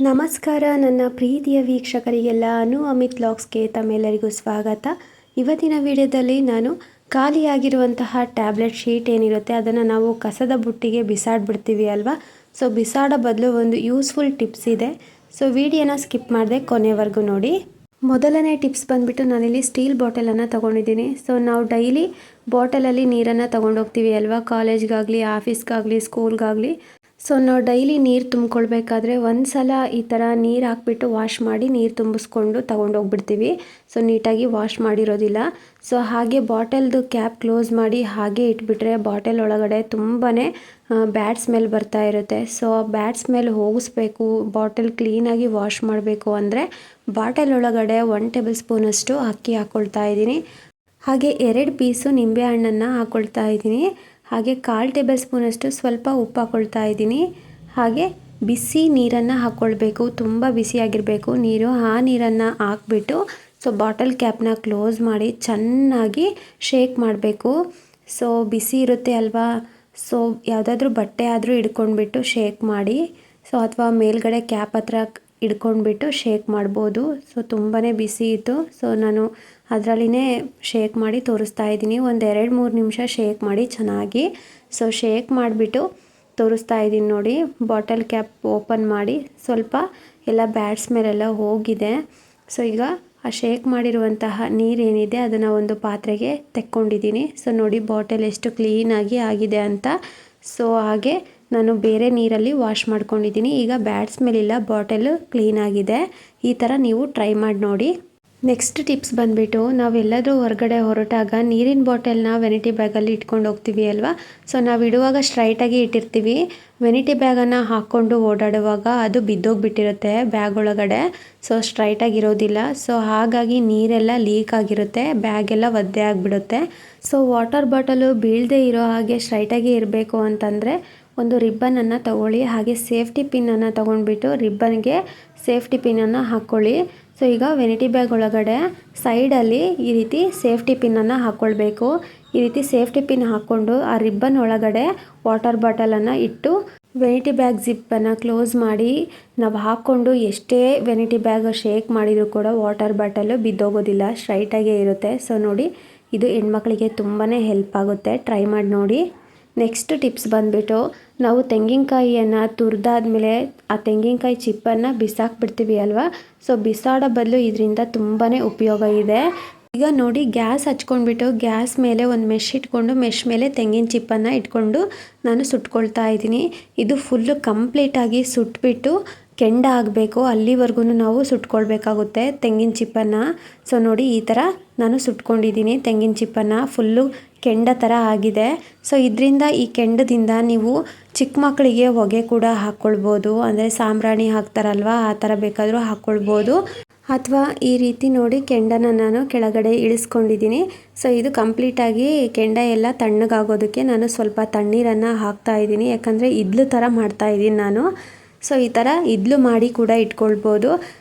ನಮಸ್ಕಾರ ನನ್ನ ಪ್ರೀತಿಯ ವೀಕ್ಷಕರಿಗೆಲ್ಲ ಅಮಿತ್ ವ್ಲಾಗ್ಸ್ಗೆ ತಮ್ಮೆಲ್ಲರಿಗೂ ಸ್ವಾಗತ. ಇವತ್ತಿನ ವಿಡಿಯೋದಲ್ಲಿ ನಾನು ಖಾಲಿಯಾಗಿರುವಂತಹ ಟ್ಯಾಬ್ಲೆಟ್ ಶೀಟ್ ಏನಿರುತ್ತೆ ಅದನ್ನು ನಾವು ಕಸದ ಬುಟ್ಟಿಗೆ ಬಿಸಾಡ್ಬಿಡ್ತೀವಿ ಅಲ್ವಾ. ಸೊ ಬಿಸಾಡೋ ಬದಲು ಒಂದು ಯೂಸ್ಫುಲ್ ಟಿಪ್ಸ್ ಇದೆ. ಸೊ ವಿಡಿಯೋನ ಸ್ಕಿಪ್ ಮಾಡದೆ ಕೊನೆವರೆಗೂ ನೋಡಿ. ಮೊದಲನೇ ಟಿಪ್ಸ್ ಬಂದುಬಿಟ್ಟು ನಾನಿಲ್ಲಿ ಸ್ಟೀಲ್ ಬಾಟಲನ್ನು ತೊಗೊಂಡಿದ್ದೀನಿ. ಸೊ ನಾವು ಡೈಲಿ ಬಾಟಲಲ್ಲಿ ನೀರನ್ನು ತೊಗೊಂಡೋಗ್ತೀವಿ ಅಲ್ವಾ, ಕಾಲೇಜ್ಗಾಗಲಿ ಆಫೀಸ್ಗಾಗಲಿ ಸ್ಕೂಲ್ಗಾಗಲಿ. ಸೊ ನಾವು ಡೈಲಿ ನೀರು ತುಂಬಿಕೊಳ್ಬೇಕಾದ್ರೆ ಒಂದು ಸಲ ಈ ಥರ ನೀರು ಹಾಕ್ಬಿಟ್ಟು ವಾಶ್ ಮಾಡಿ ನೀರು ತುಂಬಿಸ್ಕೊಂಡು ತೊಗೊಂಡೋಗ್ಬಿಡ್ತೀವಿ. ಸೊ ನೀಟಾಗಿ ವಾಶ್ ಮಾಡಿರೋದಿಲ್ಲ. ಸೊ ಹಾಗೆ ಬಾಟಲ್ದು ಕ್ಯಾಪ್ ಕ್ಲೋಸ್ ಮಾಡಿ ಹಾಗೆ ಇಟ್ಬಿಟ್ರೆ ಬಾಟಲ್ ಒಳಗಡೆ ತುಂಬಾ ಬ್ಯಾಡ್ ಸ್ಮೆಲ್ ಬರ್ತಾ ಇರುತ್ತೆ. ಸೊ ಬ್ಯಾಡ್ ಸ್ಮೆಲ್ ಹೋಗಿಸ್ಬೇಕು, ಬಾಟಲ್ ಕ್ಲೀನಾಗಿ ವಾಶ್ ಮಾಡಬೇಕು ಅಂದರೆ ಬಾಟಲ್ ಒಳಗಡೆ 1 ಟೇಬಲ್ ಸ್ಪೂನಷ್ಟು ಅಕ್ಕಿ ಹಾಕ್ಕೊಳ್ತಾ ಇದ್ದೀನಿ. ಹಾಗೆ 2 ಪೀಸು ನಿಂಬೆ ಹಣ್ಣನ್ನು ಹಾಕ್ಕೊಳ್ತಾ ಇದ್ದೀನಿ. ಹಾಗೆ 1/4 ಟೇಬಲ್ ಸ್ಪೂನಷ್ಟು ಸ್ವಲ್ಪ ಉಪ್ಪು ಹಾಕ್ಕೊಳ್ತಾ ಇದ್ದೀನಿ. ಹಾಗೆ ಬಿಸಿ ನೀರನ್ನು ಹಾಕ್ಕೊಳ್ಬೇಕು, ತುಂಬ ಬಿಸಿಯಾಗಿರಬೇಕು ನೀರು. ಆ ನೀರನ್ನು ಹಾಕ್ಬಿಟ್ಟು ಸೊ ಬಾಟಲ್ ಕ್ಯಾಪ್ನ ಕ್ಲೋಸ್ ಮಾಡಿ ಚೆನ್ನಾಗಿ ಶೇಕ್ ಮಾಡಬೇಕು. ಸೊ ಬಿಸಿ ಇರುತ್ತೆ ಅಲ್ವಾ, ಸೊ ಯಾವುದಾದ್ರೂ ಬಟ್ಟೆ ಆದರೂ ಹಿಡ್ಕೊಂಡ್ಬಿಟ್ಟು ಶೇಕ್ ಮಾಡಿ. ಸೊ ಅಥವಾ ಮೇಲ್ಗಡೆ ಕ್ಯಾಪ್ ಹತ್ರ ಹಿಡ್ಕೊಂಡ್ಬಿಟ್ಟು ಶೇಕ್ ಮಾಡ್ಬೋದು. ಸೊ ತುಂಬಾ ಬಿಸಿ ಇತ್ತು. ಸೊ ನಾನು ಅದರಲ್ಲಿನೇ ಶೇಕ್ ಮಾಡಿ ತೋರಿಸ್ತಾ ಇದ್ದೀನಿ. ಒಂದು 2-3 ನಿಮಿಷ ಶೇಕ್ ಮಾಡಿ ಚೆನ್ನಾಗಿ. ಸೊ ಶೇಕ್ ಮಾಡಿಬಿಟ್ಟು ತೋರಿಸ್ತಾ ಇದ್ದೀನಿ ನೋಡಿ. ಬಾಟಲ್ ಕ್ಯಾಪ್ ಓಪನ್ ಮಾಡಿ ಸ್ವಲ್ಪ ಎಲ್ಲ ಬ್ಯಾಡ್ ಸ್ಮೆಲ್ ಎಲ್ಲ ಹೋಗಿದೆ. ಸೊ ಈಗ ಆ ಶೇಕ್ ಮಾಡಿರುವಂತಹ ನೀರೇನಿದೆ ಅದನ್ನು ಒಂದು ಪಾತ್ರೆಗೆ ತೆಕ್ಕೊಂಡಿದ್ದೀನಿ. ಸೊ ನೋಡಿ ಬಾಟಲ್ ಎಷ್ಟು ಕ್ಲೀನಾಗಿ ಆಗಿದೆ ಅಂತ. ಸೊ ಹಾಗೆ ನಾನು ಬೇರೆ ನೀರಲ್ಲಿ ವಾಶ್ ಮಾಡ್ಕೊಂಡಿದ್ದೀನಿ. ಈಗ ಬ್ಯಾಡ್ ಸ್ಮೆಲ್ ಇಲ್ಲ, ಬಾಟಲು ಕ್ಲೀನಾಗಿದೆ. ಈ ಥರ ನೀವು ಟ್ರೈ ಮಾಡಿ ನೋಡಿ. ನೆಕ್ಸ್ಟ್ ಟಿಪ್ಸ್ ಬಂದುಬಿಟ್ಟು ನಾವೆಲ್ಲರೂ ಹೊರಗಡೆ ಹೊರಟಾಗ ನೀರಿನ ಬಾಟಲ್ನ ವೆನಿಟಿ ಬ್ಯಾಗಲ್ಲಿ ಇಟ್ಕೊಂಡು ಹೋಗ್ತೀವಿ ಅಲ್ವಾ. ಸೊ ನಾವು ಇಡುವಾಗ ಸ್ಟ್ರೈಟಾಗಿ ಇಟ್ಟಿರ್ತೀವಿ. ವೆನಿಟಿ ಬ್ಯಾಗನ್ನು ಹಾಕ್ಕೊಂಡು ಓಡಾಡುವಾಗ ಅದು ಬಿದ್ದೋಗ್ಬಿಟ್ಟಿರುತ್ತೆ ಬ್ಯಾಗ್ ಒಳಗಡೆ. ಸೊ ಸ್ಟ್ರೈಟಾಗಿರೋದಿಲ್ಲ. ಸೊ ಹಾಗಾಗಿ ನೀರೆಲ್ಲ ಲೀಕ್ ಆಗಿರುತ್ತೆ, ಬ್ಯಾಗೆಲ್ಲ ಒದ್ದೆ ಆಗಿಬಿಡುತ್ತೆ. ಸೊ ವಾಟರ್ ಬಾಟಲು ಬೀಳದೇ ಇರೋ ಹಾಗೆ ಸ್ಟ್ರೈಟಾಗಿ ಇರಬೇಕು ಅಂತಂದರೆ ಒಂದು ರಿಬ್ಬನನ್ನು ತಗೊಳ್ಳಿ. ಹಾಗೆ ಸೇಫ್ಟಿ ಪಿನ್ನನ್ನು ತೊಗೊಂಡ್ಬಿಟ್ಟು ರಿಬ್ಬನ್ಗೆ ಸೇಫ್ಟಿ ಪಿನ್ನನ್ನು ಹಾಕ್ಕೊಳ್ಳಿ. ಸೊ ಈಗ ವೆನಿಟಿ ಬ್ಯಾಗ್ ಒಳಗಡೆ ಸೈಡಲ್ಲಿ ಈ ರೀತಿ ಸೇಫ್ಟಿ ಪಿನ್ನನ್ನು ಹಾಕ್ಕೊಳ್ಬೇಕು. ಈ ರೀತಿ ಸೇಫ್ಟಿ ಪಿನ್ ಹಾಕ್ಕೊಂಡು ಆ ರಿಬ್ಬನ್ ಒಳಗಡೆ ವಾಟರ್ ಬಾಟಲನ್ನು ಇಟ್ಟು ವೆನಿಟಿ ಬ್ಯಾಗ್ ಜಿಪ್ಪನ್ನು ಕ್ಲೋಸ್ ಮಾಡಿ ನಾವು ಹಾಕ್ಕೊಂಡು ಎಷ್ಟೇ ವೆನಿಟಿ ಬ್ಯಾಗ್ ಶೇಕ್ ಮಾಡಿದರೂ ಕೂಡ ವಾಟರ್ ಬಾಟಲು ಬಿದ್ದೋಗೋದಿಲ್ಲ, ಸ್ಟ್ರೈಟಾಗೇ ಇರುತ್ತೆ. ಸೊ ನೋಡಿ, ಇದು ಹೆಣ್ಮಕ್ಳಿಗೆ ತುಂಬಾ ಹೆಲ್ಪ್ ಆಗುತ್ತೆ. ಟ್ರೈ ಮಾಡಿ ನೋಡಿ. ನೆಕ್ಸ್ಟ್ ಟಿಪ್ಸ್ ಬಂದುಬಿಟ್ಟು ನಾವು ತೆಂಗಿನಕಾಯಿಯನ್ನು ತುರಿದಾದ್ಮೇಲೆ ಆ ತೆಂಗಿನಕಾಯಿ ಚಿಪ್ಪನ್ನು ಬಿಸಾಕ್ಬಿಡ್ತೀವಿ ಅಲ್ವಾ. ಸೊ ಬಿಸಾಡೋ ಬದಲು ಇದರಿಂದ ತುಂಬಾ ಉಪಯೋಗ ಇದೆ. ಈಗ ನೋಡಿ, ಗ್ಯಾಸ್ ಹಚ್ಕೊಂಡ್ಬಿಟ್ಟು ಗ್ಯಾಸ್ ಮೇಲೆ ಒಂದು ಮೆಶ್ ಇಟ್ಕೊಂಡು ಮೆಶ್ ಮೇಲೆ ತೆಂಗಿನ ಚಿಪ್ಪನ್ನು ಇಟ್ಕೊಂಡು ನಾನು ಸುಟ್ಕೊಳ್ತಾ ಇದ್ದೀನಿ. ಇದು ಫುಲ್ಲು ಕಂಪ್ಲೀಟಾಗಿ ಸುಟ್ಬಿಟ್ಟು ಕೆಂಡ ಆಗಬೇಕು, ಅಲ್ಲಿವರೆಗೂ ನಾವು ಸುಟ್ಕೊಳ್ಬೇಕಾಗುತ್ತೆ ತೆಂಗಿನ ಚಿಪ್ಪನ್ನು. ಸೊ ನೋಡಿ, ಈ ಥರ ನಾನು ಸುಟ್ಕೊಂಡಿದ್ದೀನಿ ತೆಂಗಿನ ಚಿಪ್ಪನ್ನು. ಫುಲ್ಲು ಕೆಂಡ ಥರ ಆಗಿದೆ. ಸೊ ಇದರಿಂದ, ಈ ಕೆಂಡದಿಂದ ನೀವು ಚಿಕ್ಕ ಮಕ್ಕಳಿಗೆ ಹೊಗೆ ಕೂಡ ಹಾಕ್ಕೊಳ್ಬೋದು. ಅಂದರೆ ಸಾಂಬ್ರಾಣಿ ಹಾಕ್ತಾರಲ್ವ, ಆ ಥರ ಬೇಕಾದರೂ ಹಾಕ್ಕೊಳ್ಬೋದು. ಅಥವಾ ಈ ರೀತಿ ನೋಡಿ ಕೆಂಡನ ನಾನು ಕೆಳಗಡೆ ಇಳಿಸ್ಕೊಂಡಿದ್ದೀನಿ. ಸೊ ಇದು ಕಂಪ್ಲೀಟಾಗಿ ಕೆಂಡ ಎಲ್ಲ ತಣ್ಣಗಾಗೋದಕ್ಕೆ ನಾನು ಸ್ವಲ್ಪ ತಣ್ಣೀರನ್ನು ಹಾಕ್ತಾಯಿದ್ದೀನಿ. ಯಾಕಂದರೆ ಇಡ್ಲು ಥರ ಮಾಡ್ತಾಯಿದ್ದೀನಿ ನಾನು. ಸೊ ಈ ಥರ ಇಡ್ಲು ಮಾಡಿ ಕೂಡ ಇಟ್ಕೊಳ್ಬೋದು.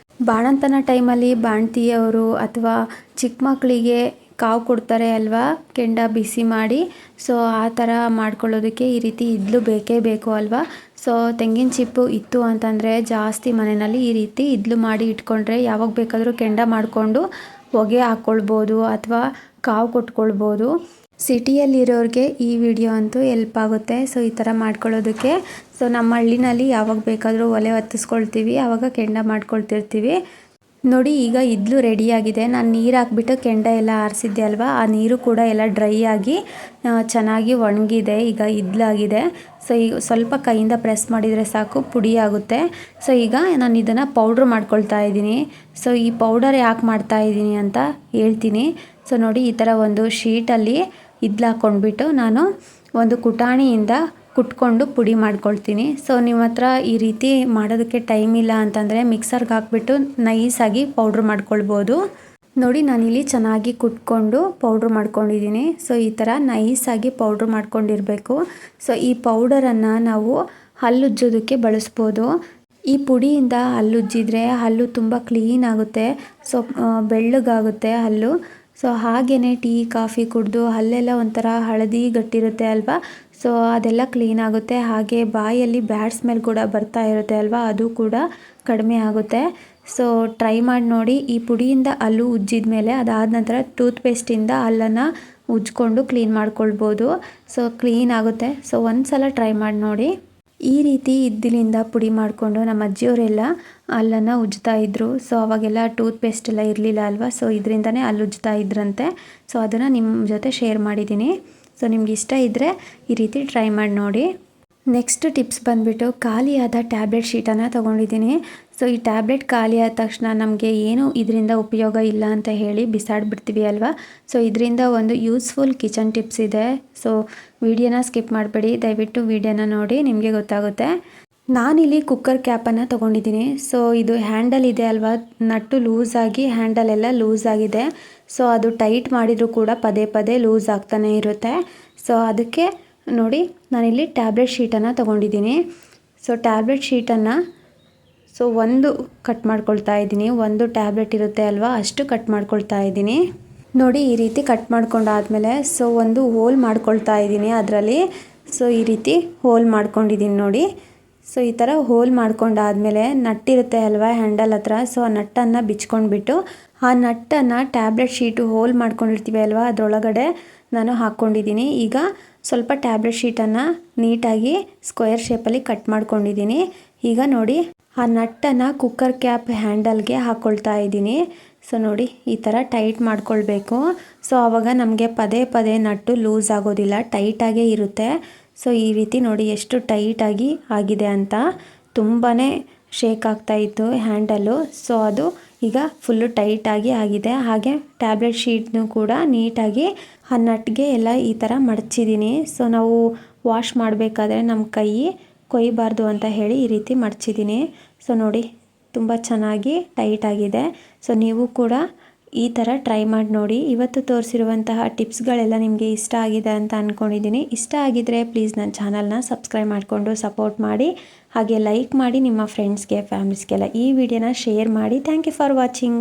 ಬಾಣಂತನ ಟೈಮಲ್ಲಿ ಬಾಣ್ತಿಯವರು ಅಥವಾ ಚಿಕ್ಕ ಮಕ್ಕಳಿಗೆ ಕಾವು ಕೊಡ್ತಾರೆ ಅಲ್ವಾ, ಕೆಂಡ ಬಿಸಿ ಮಾಡಿ. ಸೊ ಆ ಥರ ಮಾಡ್ಕೊಳ್ಳೋದಕ್ಕೆ ಈ ರೀತಿ ಇಡ್ಲು ಬೇಕೇ ಬೇಕು ಅಲ್ವಾ. ಸೊ ತೆಂಗಿನ ಚಿಪ್ಪು ಇತ್ತು ಅಂತಂದರೆ ಜಾಸ್ತಿ ಮನೆಯಲ್ಲಿ ಈ ರೀತಿ ಇಡ್ಲು ಮಾಡಿ ಇಟ್ಕೊಂಡ್ರೆ ಯಾವಾಗ ಬೇಕಾದರೂ ಕೆಂಡ ಮಾಡಿಕೊಂಡು ಹೊಗೆ ಹಾಕ್ಕೊಳ್ಬೋದು ಅಥವಾ ಕಾವು ಕೊಟ್ಕೊಳ್ಬೋದು. ಸಿಟಿಯಲ್ಲಿರೋರಿಗೆ ಈ ವಿಡಿಯೋ ಅಂತೂ ಹೆಲ್ಪ್ ಆಗುತ್ತೆ. ಸೊ ಈ ಥರ ಮಾಡ್ಕೊಳ್ಳೋದಕ್ಕೆ. ಸೊ ನಮ್ಮ ಹಳ್ಳಿನಲ್ಲಿ ಯಾವಾಗ ಬೇಕಾದರೂ ಒಲೆ ಹೊತ್ತಿಸ್ಕೊಳ್ತೀವಿ, ಆವಾಗ ಕೆಂಡ ಮಾಡ್ಕೊಳ್ತಿರ್ತೀವಿ. ನೋಡಿ, ಈಗ ಇಡ್ಲು ರೆಡಿಯಾಗಿದೆ. ನಾನು ನೀರು ಹಾಕ್ಬಿಟ್ಟು ಕೆಂಡ ಎಲ್ಲ ಆರಿಸಿದ್ದೆ ಅಲ್ವಾ, ಆ ನೀರು ಕೂಡ ಎಲ್ಲ ಡ್ರೈ ಆಗಿ ಚೆನ್ನಾಗಿ ಒಣಗಿದೆ. ಈಗ ಇಡ್ಲಾಗಿದೆ. ಸೊ ಈಗ ಸ್ವಲ್ಪ ಕೈಯಿಂದ ಪ್ರೆಸ್ ಮಾಡಿದರೆ ಸಾಕು, ಪುಡಿ ಆಗುತ್ತೆ. ಸೊ ಈಗ ನಾನು ಇದನ್ನು ಪೌಡ್ರ್ ಮಾಡ್ಕೊಳ್ತಾ ಇದ್ದೀನಿ. ಸೊ ಈ ಪೌಡರ್ ಯಾಕೆ ಮಾಡ್ತಾ ಇದ್ದೀನಿ ಅಂತ ಹೇಳ್ತೀನಿ. ಸೊ ನೋಡಿ, ಈ ಥರ ಒಂದು ಶೀಟಲ್ಲಿ ಇಡ್ಲು ಹಾಕ್ಕೊಂಡ್ಬಿಟ್ಟು ನಾನು ಒಂದು ಕುಟಾಣಿಯಿಂದ ಕುಟ್ಕೊಂಡು ಪುಡಿ ಮಾಡ್ಕೊಳ್ತೀನಿ. ಸೊ ನಿಮ್ಮ ಹತ್ರ ಈ ರೀತಿ ಮಾಡೋದಕ್ಕೆ ಟೈಮ್ ಇಲ್ಲ ಅಂತಂದರೆ ಮಿಕ್ಸರ್ಗೆ ಹಾಕ್ಬಿಟ್ಟು ನೈಸಾಗಿ ಪೌಡ್ರ್ ಮಾಡ್ಕೊಳ್ಬೋದು. ನೋಡಿ, ನಾನಿಲ್ಲಿ ಚೆನ್ನಾಗಿ ಕುಟ್ಕೊಂಡು ಪೌಡ್ರ್ ಮಾಡ್ಕೊಂಡಿದ್ದೀನಿ. ಸೊ ಈ ಥರ ನೈಸಾಗಿ ಪೌಡ್ರ್ ಮಾಡ್ಕೊಂಡಿರಬೇಕು. ಸೊ ಈ ಪೌಡರನ್ನು ನಾವು ಹಲ್ಲುಜ್ಜೋದಕ್ಕೆ ಬಳಸ್ಬೋದು. ಈ ಪುಡಿಯಿಂದ ಹಲ್ಲುಜ್ಜಿದ್ರೆ ಹಲ್ಲು ತುಂಬ ಕ್ಲೀನ್ ಆಗುತ್ತೆ. ಸೊ ಬೆಳ್ಳಗಾಗುತ್ತೆ ಹಲ್ಲು. ಸೊ ಹಾಗೆಯೇ ಟೀ ಕಾಫಿ ಕುಡಿದು ಹಲ್ಲೆಲ್ಲ ಒಂಥರ ಹಳದಿ ಗಟ್ಟಿರುತ್ತೆ ಅಲ್ವಾ. ಸೊ ಅದೆಲ್ಲ ಕ್ಲೀನ್ ಆಗುತ್ತೆ. ಹಾಗೆ ಬಾಯಲ್ಲಿ ಬ್ಯಾಡ್ ಸ್ಮೆಲ್ ಕೂಡ ಬರ್ತಾ ಇರುತ್ತೆ ಅಲ್ವಾ, ಅದು ಕೂಡ ಕಡಿಮೆ ಆಗುತ್ತೆ. ಸೊ ಟ್ರೈ ಮಾಡಿ ನೋಡಿ. ಈ ಪುಡಿಯಿಂದ ಹಲ್ಲು ಉಜ್ಜಿದ ಮೇಲೆ ಅದಾದ ನಂತರ ಟೂತ್ ಪೇಸ್ಟಿಂದ ಹಲ್ಲನ್ನು ಉಜ್ಜಿಕೊಂಡು ಕ್ಲೀನ್ ಮಾಡ್ಕೊಳ್ಬೋದು. ಸೊ ಕ್ಲೀನ್ ಆಗುತ್ತೆ. ಸೊ ಒಂದು ಸಲ ಟ್ರೈ ಮಾಡಿ ನೋಡಿ. ಈ ರೀತಿ ಇದ್ದಿಲಿಂದ ಪುಡಿ ಮಾಡಿಕೊಂಡು ನಮ್ಮ ಅಜ್ಜಿಯವರೆಲ್ಲ ಹಲ್ಲನ್ನು ಉಜ್ತಾ ಇದ್ದರು. ಸೊ ಅವಾಗೆಲ್ಲ ಟೂತ್ ಪೇಸ್ಟ್ ಎಲ್ಲ ಇರಲಿಲ್ಲ ಅಲ್ವಾ, ಸೊ ಇದರಿಂದನೇ ಹಲ್ಲು ಉಜ್ತಾ ಇದ್ರಂತೆ. ಸೊ ಅದನ್ನು ನಿಮ್ಮ ಜೊತೆ ಶೇರ್ ಮಾಡಿದ್ದೀನಿ. ಸೊ ನಿಮ್ಗೆ ಇಷ್ಟ ಇದ್ದರೆ ಈ ರೀತಿ ಟ್ರೈ ಮಾಡಿ ನೋಡಿ. ನೆಕ್ಸ್ಟ್ ಟಿಪ್ಸ್ ಬಂದುಬಿಟ್ಟು ಖಾಲಿಯಾದ ಟ್ಯಾಬ್ಲೆಟ್ ಶೀಟನ್ನು ತೊಗೊಂಡಿದ್ದೀನಿ. ಸೊ ಈ ಟ್ಯಾಬ್ಲೆಟ್ ಖಾಲಿ ಆದ ತಕ್ಷಣ ನಮಗೆ ಏನು ಇದರಿಂದ ಉಪಯೋಗ ಇಲ್ಲ ಅಂತ ಹೇಳಿ ಬಿಸಾಡಿಬಿಡ್ತೀವಿ ಅಲ್ವಾ. ಸೊ ಇದರಿಂದ ಒಂದು ಯೂಸ್ಫುಲ್ ಕಿಚನ್ ಟಿಪ್ಸ್ ಇದೆ. ಸೊ ವಿಡಿಯೋನ ಸ್ಕಿಪ್ ಮಾಡಬೇಡಿ, ದಯವಿಟ್ಟು ವಿಡಿಯೋನ ನೋಡಿ, ನಿಮಗೆ ಗೊತ್ತಾಗುತ್ತೆ. ನಾನಿಲ್ಲಿ ಕುಕ್ಕರ್ ಕ್ಯಾಪನ್ನು ತೊಗೊಂಡಿದ್ದೀನಿ. ಸೊ ಇದು ಹ್ಯಾಂಡಲ್ ಇದೆ ಅಲ್ವಾ, ನಟ್ಟು ಲೂಸಾಗಿ ಹ್ಯಾಂಡಲ್ ಎಲ್ಲ ಲೂಸ್ ಆಗಿದೆ. ಸೊ ಅದು ಟೈಟ್ ಮಾಡಿದರೂ ಕೂಡ ಪದೇ ಪದೇ ಲೂಸ್ ಆಗ್ತಾನೆ ಇರುತ್ತೆ. ಸೊ ಅದಕ್ಕೆ ನೋಡಿ ನಾನಿಲ್ಲಿ ಟ್ಯಾಬ್ಲೆಟ್ ಶೀಟನ್ನು ತೊಗೊಂಡಿದ್ದೀನಿ. ಸೊ ಟ್ಯಾಬ್ಲೆಟ್ ಶೀಟನ್ನು ಒಂದು ಕಟ್ ಮಾಡ್ಕೊಳ್ತಾ ಇದ್ದೀನಿ. ಒಂದು ಟ್ಯಾಬ್ಲೆಟ್ ಇರುತ್ತೆ ಅಲ್ವಾ, ಅಷ್ಟು ಕಟ್ ಮಾಡ್ಕೊಳ್ತಾ ಇದ್ದೀನಿ. ನೋಡಿ ಈ ರೀತಿ ಕಟ್ ಮಾಡ್ಕೊಂಡಾದ್ಮೇಲೆ ಒಂದು ಹೋಲ್ ಮಾಡ್ಕೊಳ್ತಾ ಇದ್ದೀನಿ ಅದರಲ್ಲಿ. ಸೊ ಈ ರೀತಿ ಹೋಲ್ ಮಾಡ್ಕೊಂಡಿದ್ದೀನಿ ನೋಡಿ. ಸೊ ಈ ಥರ ಹೋಲ್ ಮಾಡ್ಕೊಂಡಾದ್ಮೇಲೆ ನಟ್ಟಿರುತ್ತೆ ಅಲ್ವಾ ಹ್ಯಾಂಡಲ್ ಹತ್ರ, ಸೊ ಆ ನಟ್ಟನ್ನು ಬಿಚ್ಕೊಂಡ್ಬಿಟ್ಟು ಆ ನಟ್ಟನ್ನು ಟ್ಯಾಬ್ಲೆಟ್ ಶೀಟು ಹೋಲ್ ಮಾಡ್ಕೊಂಡಿರ್ತೀವಿ ಅಲ್ವಾ ಅದರೊಳಗಡೆ ನಾನು ಹಾಕ್ಕೊಂಡಿದ್ದೀನಿ. ಈಗ ಸ್ವಲ್ಪ ಟ್ಯಾಬ್ಲೆಟ್ ಶೀಟನ್ನು ನೀಟಾಗಿ ಸ್ಕ್ವೇರ್ ಶೇಪಲ್ಲಿ ಕಟ್ ಮಾಡ್ಕೊಂಡಿದ್ದೀನಿ. ಈಗ ನೋಡಿ ಆ ನಟ್ಟನ್ನು ಕುಕ್ಕರ್ ಕ್ಯಾಪ್ ಹ್ಯಾಂಡಲ್ಗೆ ಹಾಕ್ಕೊಳ್ತಾ ಇದ್ದೀನಿ. ಸೊ ನೋಡಿ ಈ ಥರ ಟೈಟ್ ಮಾಡ್ಕೊಳ್ಬೇಕು. ಸೊ ಆವಾಗ ನಮಗೆ ಪದೇ ಪದೇ ನಟ್ಟು ಲೂಸ್ ಆಗೋದಿಲ್ಲ, ಟೈಟಾಗೇ ಇರುತ್ತೆ. ಸೊ ಈ ರೀತಿ ನೋಡಿ ಎಷ್ಟು ಟೈಟಾಗಿ ಆಗಿದೆ ಅಂತ. ತುಂಬಾ ಶೇಕ್ ಆಗ್ತಾಯಿತ್ತು ಹ್ಯಾಂಡಲ್ಲು. ಸೊ ಅದು ಈಗ ಫುಲ್ಲು ಟೈಟಾಗಿ ಆಗಿದೆ. ಹಾಗೆ ಟ್ಯಾಬ್ಲೆಟ್ ಶೀಟ್ನು ಕೂಡ ನೀಟಾಗಿ ಆ ನಟ್ಗೆ ಎಲ್ಲ ಈ ಥರ ಮಡಚಿದ್ದೀನಿ. ಸೊ ನಾವು ವಾಶ್ ಮಾಡಬೇಕಾದ್ರೆ ನಮ್ಮ ಕೈ ಕೊಯ್ಯಬಾರ್ದು ಅಂತ ಹೇಳಿ ಈ ರೀತಿ ಮಡಚಿದ್ದೀನಿ. ಸೊ ನೋಡಿ ತುಂಬ ಚೆನ್ನಾಗಿ ಟೈಟಾಗಿದೆ. ಸೊ ನೀವು ಕೂಡ ಈ ಥರ ಟ್ರೈ ಮಾಡಿ ನೋಡಿ. ಇವತ್ತು ತೋರಿಸಿರುವಂತಹ ಟಿಪ್ಸ್ಗಳೆಲ್ಲ ನಿಮಗೆ ಇಷ್ಟ ಆಗಿದೆ ಅಂತ ಅಂದ್ಕೊಂಡಿದ್ದೀನಿ. ಇಷ್ಟ ಆಗಿದ್ದರೆ ಪ್ಲೀಸ್ ನನ್ನ ಚಾನಲ್ನ ಸಬ್ಸ್ಕ್ರೈಬ್ ಮಾಡಿಕೊಂಡು ಸಪೋರ್ಟ್ ಮಾಡಿ. ಹಾಗೆ ಲೈಕ್ ಮಾಡಿ, ನಿಮ್ಮ ಫ್ರೆಂಡ್ಸ್ಗೆ ಫ್ಯಾಮಿಲೀಸ್ಗೆಲ್ಲ ಈ ವಿಡಿಯೋನ ಶೇರ್ ಮಾಡಿ. Thank you for watching.